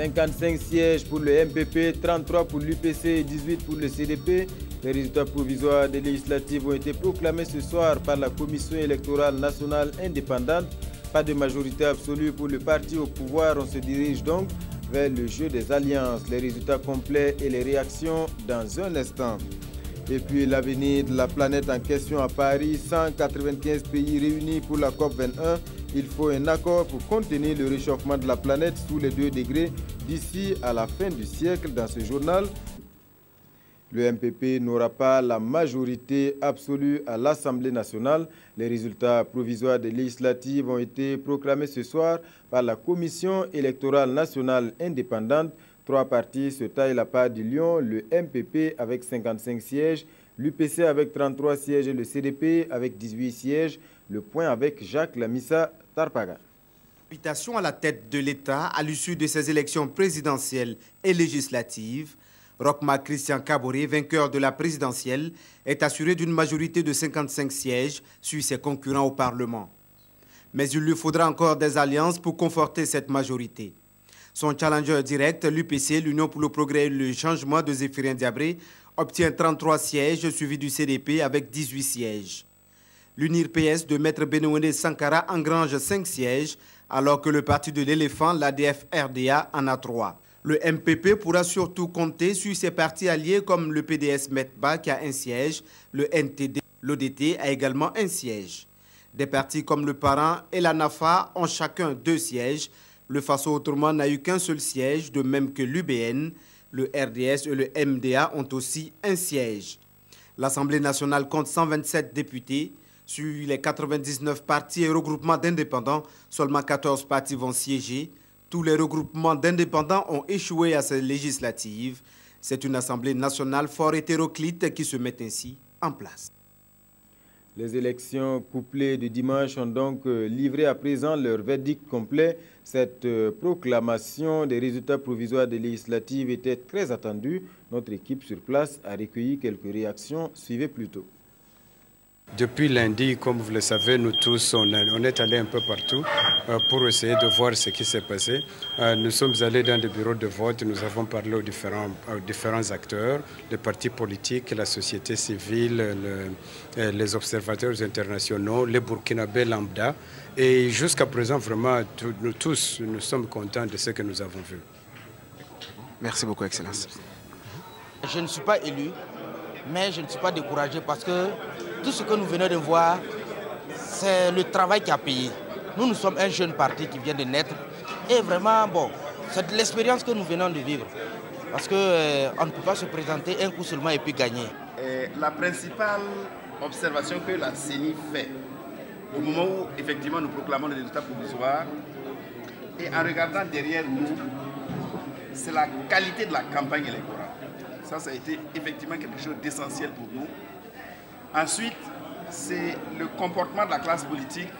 55 sièges pour le MPP, 33 pour l'UPC et 18 pour le CDP. Les résultats provisoires des législatives ont été proclamés ce soir par la Commission électorale nationale indépendante. Pas de majorité absolue pour le parti au pouvoir. On se dirige donc vers le jeu des alliances. Les résultats complets et les réactions dans un instant. Et puis l'avenir de la planète en question à Paris, 195 pays réunis pour la COP21. Il faut un accord pour contenir le réchauffement de la planète sous les 2 degrés d'ici à la fin du siècle. Dans ce journal, le MPP n'aura pas la majorité absolue à l'Assemblée nationale. Les résultats provisoires des législatives ont été proclamés ce soir par la Commission électorale nationale indépendante. 3 partis se taillent la part du lion, le MPP avec 55 sièges, l'UPC avec 33 sièges et le CDP avec 18 sièges. Le point avec Jacques Lamissa Tarpaga. Invitation à la tête de l'État à l'issue de ces élections présidentielles et législatives. Roch-Marc Christian Kaboré, vainqueur de la présidentielle, est assuré d'une majorité de 55 sièges sur ses concurrents au Parlement. Mais il lui faudra encore des alliances pour conforter cette majorité. Son challenger direct, l'UPC, l'Union pour le progrès et le changement de Zéphirin Diabré, obtient 33 sièges, suivi du CDP avec 18 sièges. L'UNIR-PS de Maître Benouene Sankara engrange 5 sièges, alors que le parti de l'éléphant, l'ADF-RDA, en a 3. Le MPP pourra surtout compter sur ses partis alliés comme le PDS-METBA qui a 1 siège, le NTD, l'ODT a également 1 siège. Des partis comme le Parent et la NAFA ont chacun 2 sièges. Le Faso Autrement n'a eu qu'un seul siège, de même que l'UBN. Le RDS et le MDA ont aussi 1 siège. L'Assemblée nationale compte 127 députés. Sur les 99 partis et regroupements d'indépendants, seulement 14 partis vont siéger. Tous les regroupements d'indépendants ont échoué à ces législatives. C'est une Assemblée nationale fort hétéroclite qui se met ainsi en place. Les élections couplées de dimanche ont donc livré à présent leur verdict complet. Cette proclamation des résultats provisoires des législatives était très attendue. Notre équipe sur place a recueilli quelques réactions. Suivez plutôt. Depuis lundi, comme vous le savez, nous tous, on est allés un peu partout pour essayer de voir ce qui s'est passé. Nous sommes allés dans des bureaux de vote, nous avons parlé aux différents acteurs, les partis politiques, la société civile, les observateurs internationaux, les Burkinabés lambda. Et jusqu'à présent, vraiment, nous tous, nous sommes contents de ce que nous avons vu. Merci beaucoup, Excellence. Je ne suis pas élu, mais je ne suis pas découragé parce que tout ce que nous venons de voir, c'est le travail qui a payé. Nous sommes un jeune parti qui vient de naître et vraiment, bon, c'est de l'expérience que nous venons de vivre. Parce qu'on ne peut pas se présenter un coup seulement et puis gagner. La principale observation que la CENI fait au moment où effectivement nous proclamons les résultats provisoires et en regardant derrière nous, c'est la qualité de la campagne électorale. Ça a été effectivement quelque chose d'essentiel pour nous. Ensuite, c'est le comportement de la classe politique,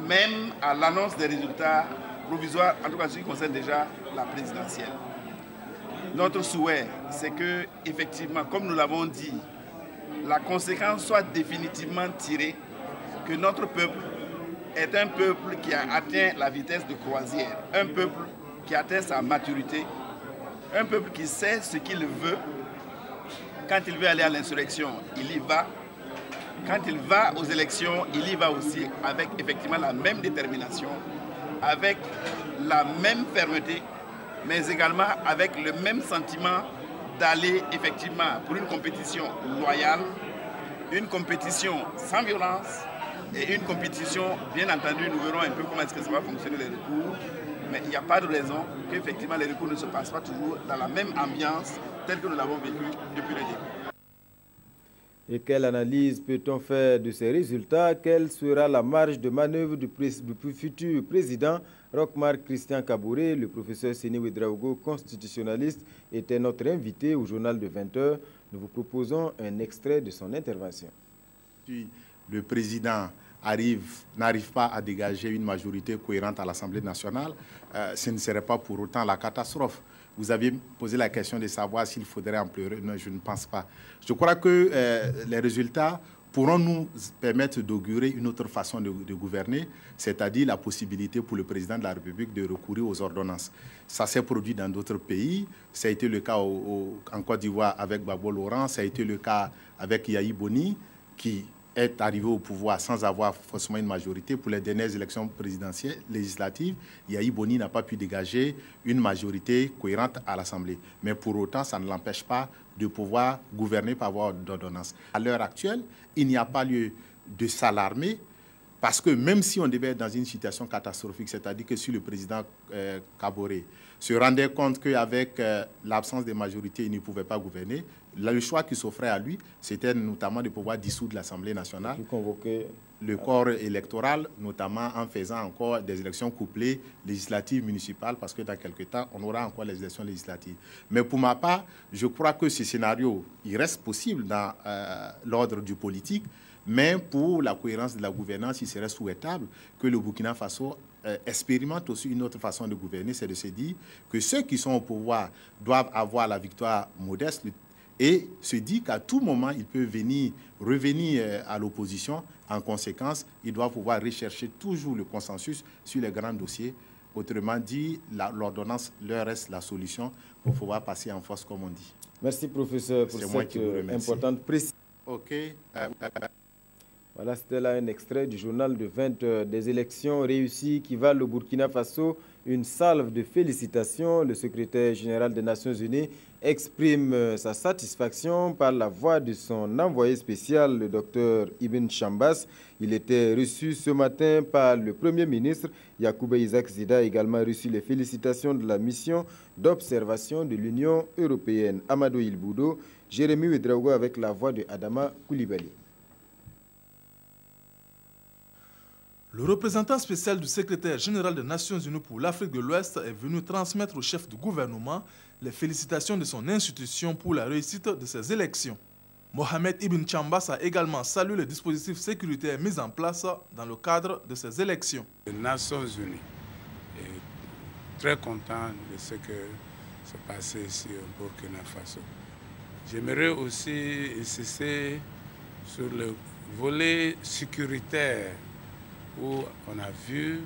même à l'annonce des résultats provisoires, en tout cas ce qui concerne déjà la présidentielle. Notre souhait, c'est que, effectivement, comme nous l'avons dit, la conséquence soit définitivement tirée, que notre peuple est un peuple qui a atteint la vitesse de croisière, un peuple qui a atteint sa maturité, un peuple qui sait ce qu'il veut. Quand il veut aller à l'insurrection, il y va. Quand il va aux élections, il y va aussi avec effectivement la même détermination, avec la même fermeté, mais également avec le même sentiment d'aller effectivement pour une compétition loyale, une compétition sans violence et une compétition, bien entendu, nous verrons un peu comment est-ce que ça va fonctionner les recours, mais il n'y a pas de raison qu'effectivement les recours ne se passent pas toujours dans la même ambiance telle que nous l'avons vécu depuis le début. Et quelle analyse peut-on faire de ces résultats? Quelle sera la marge de manœuvre du futur président? Roch-Marc Christian Kaboré, le professeur Séné Ouedraogo, constitutionnaliste, était notre invité au journal de 20h. Nous vous proposons un extrait de son intervention. Si le président n'arrive pas à dégager une majorité cohérente à l'Assemblée nationale, ce ne serait pas pour autant la catastrophe. Vous aviez posé la question de savoir s'il faudrait en pleurer. Non, je ne pense pas. Je crois que les résultats pourront nous permettre d'augurer une autre façon de gouverner, c'est-à-dire la possibilité pour le président de la République de recourir aux ordonnances. Ça s'est produit dans d'autres pays. Ça a été le cas en Côte d'Ivoire avec Gbagbo Laurent, ça a été le cas avec Yahi Boni, qui est arrivé au pouvoir sans avoir forcément une majorité. Pour les dernières élections présidentielles, législatives, Yahi Boni n'a pas pu dégager une majorité cohérente à l'Assemblée. Mais pour autant, ça ne l'empêche pas de pouvoir gouverner par voie d'ordonnance. À l'heure actuelle, il n'y a pas lieu de s'alarmer parce que même si on devait être dans une situation catastrophique, c'est-à-dire que si le président Kaboré se rendait compte qu'avec l'absence de majorité, il ne pouvait pas gouverner, le choix qui s'offrait à lui, c'était notamment de pouvoir dissoudre l'Assemblée nationale, convoquer le corps électoral, notamment en faisant encore des élections couplées législatives, municipales, parce que dans quelques temps, on aura encore les élections législatives. Mais pour ma part, je crois que ce scénario, il reste possible dans l'ordre du politique, mais pour la cohérence de la gouvernance, il serait souhaitable que le Burkina Faso expérimente aussi une autre façon de gouverner, c'est de se dire que ceux qui sont au pouvoir doivent avoir la victoire modeste et se dit qu'à tout moment, il peut revenir à l'opposition. En conséquence, il doit pouvoir rechercher toujours le consensus sur les grands dossiers. Autrement dit, l'ordonnance leur reste la solution pour pouvoir passer en force, comme on dit. Merci, professeur, pour cette importante précision. OK. Voilà, c'était là un extrait du journal de 20 heures des élections réussies qui valent au Burkina Faso une salve de félicitations. Le secrétaire général des Nations Unies exprime sa satisfaction par la voix de son envoyé spécial, le docteur Ibn Chambas. Il était reçu ce matin par le Premier ministre. Yacouba Isaac Zida a également reçu les félicitations de la mission d'observation de l'Union européenne. Amadou Ilboudo, Jérémy Ouedraogo avec la voix de Adama Koulibaly. Le représentant spécial du secrétaire général des Nations Unies pour l'Afrique de l'Ouest est venu transmettre au chef du gouvernement les félicitations de son institution pour la réussite de ces élections. Mohamed Ibn Chambas a également salué les dispositifs sécuritaires mis en place dans le cadre de ces élections. Les Nations Unies est très content de ce que s'est passé ici au Burkina Faso. J'aimerais aussi insister sur le volet sécuritaire où on a vu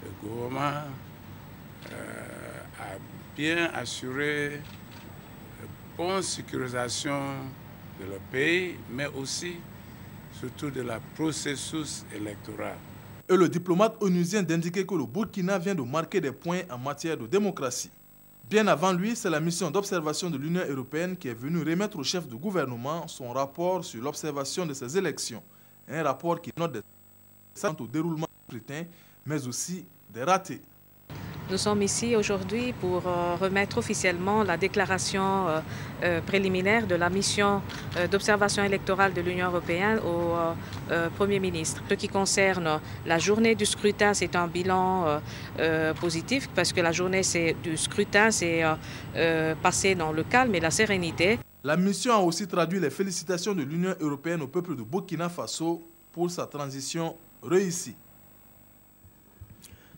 le gouvernement a bien assuré la bonne sécurisation de leur pays, mais aussi surtout de la processus électoral. Et le diplomate onusien d'indiquer que le Burkina vient de marquer des points en matière de démocratie. Bien avant lui, c'est la mission d'observation de l'Union européenne qui est venue remettre au chef du gouvernement son rapport sur l'observation de ces élections. Un rapport qui note des au déroulement du scrutin, mais aussi des ratés. Nous sommes ici aujourd'hui pour remettre officiellement la déclaration préliminaire de la mission d'observation électorale de l'Union européenne au Premier ministre. Ce qui concerne la journée du scrutin, c'est un bilan positif parce que la journée du scrutin s'est passée dans le calme et la sérénité. La mission a aussi traduit les félicitations de l'Union européenne au peuple de Burkina Faso pour sa transition réussie.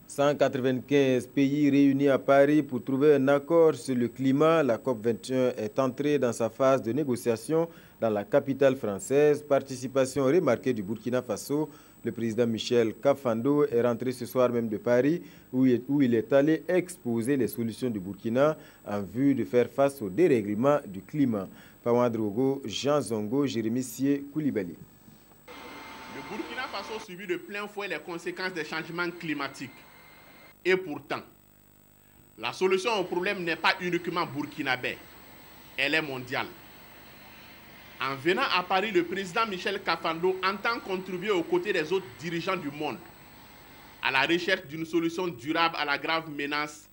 195 pays réunis à Paris pour trouver un accord sur le climat. La COP21 est entrée dans sa phase de négociation dans la capitale française. Participation remarquée du Burkina Faso. Le président Michel Kafando est rentré ce soir même de Paris où il est allé exposer les solutions du Burkina en vue de faire face au dérèglement du climat. Pawan Drogo, Jean Zongo, Jérémy Sié, Koulibaly. Le Burkina Faso subit de plein fouet les conséquences des changements climatiques. Et pourtant, la solution au problème n'est pas uniquement burkinabé, elle est mondiale. En venant à Paris, le président Michel Kafando entend contribuer aux côtés des autres dirigeants du monde à la recherche d'une solution durable à la grave menace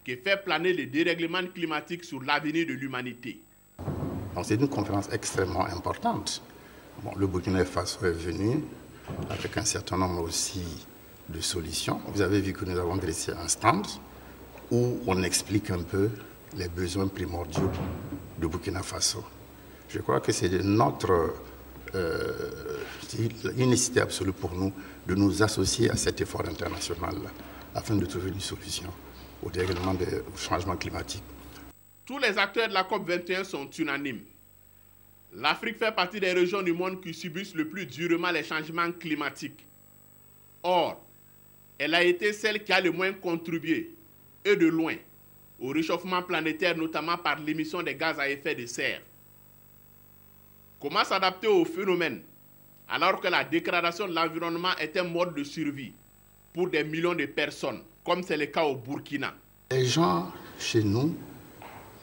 qui fait planer le dérèglement climatique sur l'avenir de l'humanité. C'est une conférence extrêmement importante. Bon, le Burkina Faso est venu avec un certain nombre aussi de solutions. Vous avez vu que nous avons dressé un stand où on explique un peu les besoins primordiaux du Burkina Faso. Je crois que c'est notre une nécessité absolue pour nous de nous associer à cet effort international afin de trouver une solution au dérèglement du changement climatique. Tous les acteurs de la COP21 sont unanimes. L'Afrique fait partie des régions du monde qui subissent le plus durement les changements climatiques. Or, elle a été celle qui a le moins contribué, et de loin, au réchauffement planétaire, notamment par l'émission des gaz à effet de serre. Comment s'adapter au phénomène alors que la dégradation de l'environnement est un mode de survie pour des millions de personnes, comme c'est le cas au Burkina? Les gens, chez nous,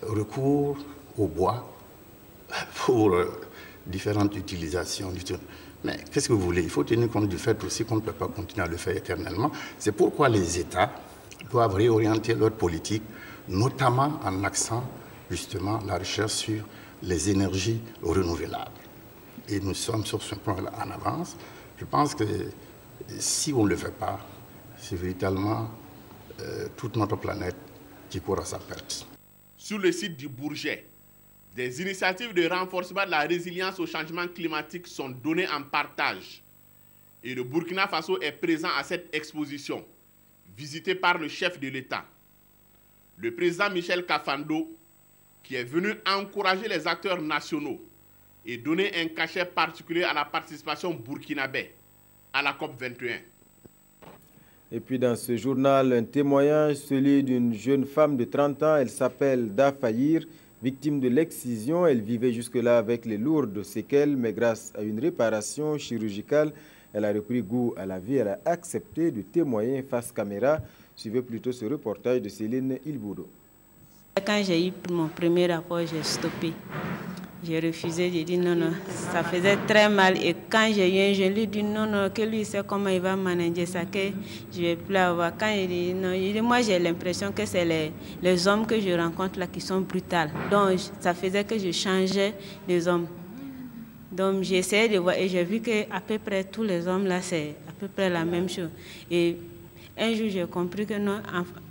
recourent au bois pour différentes utilisations. Mais qu'est-ce que vous voulez? Il faut tenir compte du fait aussi qu'on ne peut pas continuer à le faire éternellement. C'est pourquoi les États doivent réorienter leur politique, notamment en axant justement la recherche sur les énergies renouvelables. Et nous sommes sur ce point-là en avance. Je pense que si on ne le fait pas, c'est véritablement toute notre planète qui court à sa perte. Sur le site du Bourget, des initiatives de renforcement de la résilience au changement climatique sont données en partage. Et le Burkina Faso est présent à cette exposition, visitée par le chef de l'État. Le président Michel Kafando, qui est venu encourager les acteurs nationaux et donner un cachet particulier à la participation burkinabé à la COP21. Et puis dans ce journal, un témoignage, celui d'une jeune femme de 30 ans. Elle s'appelle Dafayir, victime de l'excision. Elle vivait jusque-là avec les lourdes séquelles, mais grâce à une réparation chirurgicale, elle a repris goût à la vie. Elle a accepté de témoigner face caméra. Suivez plutôt ce reportage de Céline Ilboudo. Quand j'ai eu mon premier rapport, j'ai stoppé. J'ai refusé, j'ai dit non, non, ça faisait très mal. Et quand j'ai eu un jeune, lui dit non, non, que lui sait comment il va manager ça, que je ne vais plus avoir. Quand il dit non, il dit moi j'ai l'impression que c'est les hommes que je rencontre là qui sont brutaux. Donc ça faisait que je changeais les hommes. Donc j'ai essayé de voir et j'ai vu qu'à peu près tous les hommes là, c'est à peu près la même chose. Et un jour j'ai compris que non,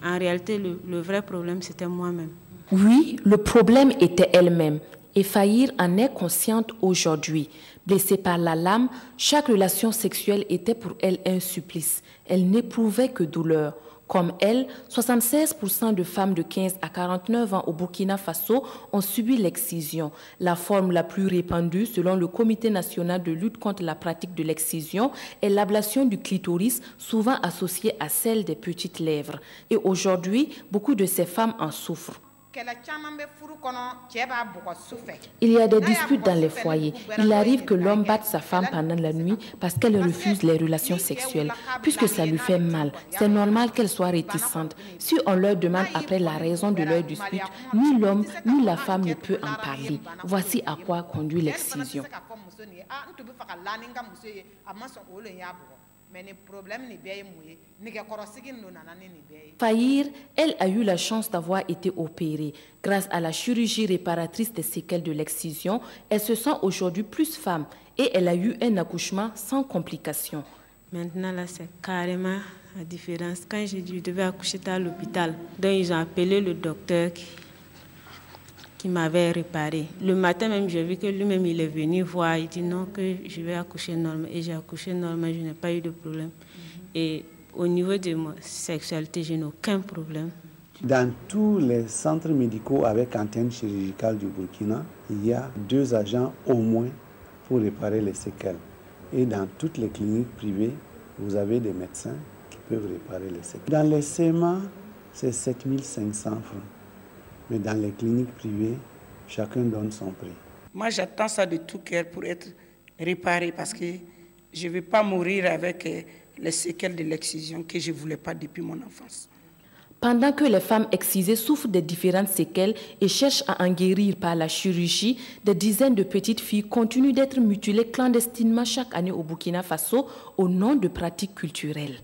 en réalité le vrai problème c'était moi-même. Oui, le problème était elle-même. Et Fahir en est consciente aujourd'hui. Blessée par la lame, chaque relation sexuelle était pour elle un supplice. Elle n'éprouvait que douleur. Comme elle, 76% de femmes de 15 à 49 ans au Burkina Faso ont subi l'excision. La forme la plus répandue, selon le Comité national de lutte contre la pratique de l'excision, est l'ablation du clitoris, souvent associée à celle des petites lèvres. Et aujourd'hui, beaucoup de ces femmes en souffrent. Il y a des disputes dans les foyers. Il arrive que l'homme batte sa femme pendant la nuit parce qu'elle refuse les relations sexuelles. Puisque ça lui fait mal, c'est normal qu'elle soit réticente. Si on leur demande après la raison de leur dispute, ni l'homme ni la femme ne peut en parler. Voici à quoi conduit l'excision. Fahir, elle a eu la chance d'avoir été opérée. Grâce à la chirurgie réparatrice des séquelles de l'excision, elle se sent aujourd'hui plus femme et elle a eu un accouchement sans complications. Maintenant, là, c'est carrément la différence. Quand je devais accoucher à l'hôpital, donc ils ont appelé le docteur qui m'avait réparé. Le matin même, j'ai vu que lui-même, il est venu voir. Il dit non, que je vais accoucher normal. Et j'ai accouché normal, je n'ai pas eu de problème. Et au niveau de ma sexualité, je n'ai aucun problème. Dans tous les centres médicaux avec antenne chirurgicale du Burkina, il y a 2 agents au moins pour réparer les séquelles. Et dans toutes les cliniques privées, vous avez des médecins qui peuvent réparer les séquelles. Dans les CMA, c'est 7 500 francs. Mais dans les cliniques privées, chacun donne son prix. Moi, j'attends ça de tout cœur pour être réparé parce que je ne vais pas mourir avec les séquelles de l'excision que je ne voulais pas depuis mon enfance. Pendant que les femmes excisées souffrent de différentes séquelles et cherchent à en guérir par la chirurgie, des dizaines de petites filles continuent d'être mutilées clandestinement chaque année au Burkina Faso au nom de pratiques culturelles.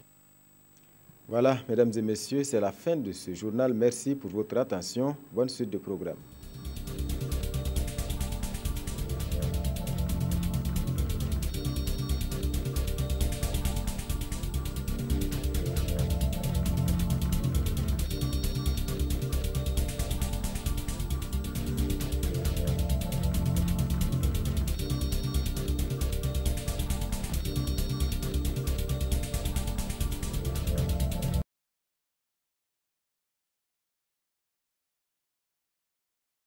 Voilà, mesdames et messieurs, c'est la fin de ce journal. Merci pour votre attention. Bonne suite de programme.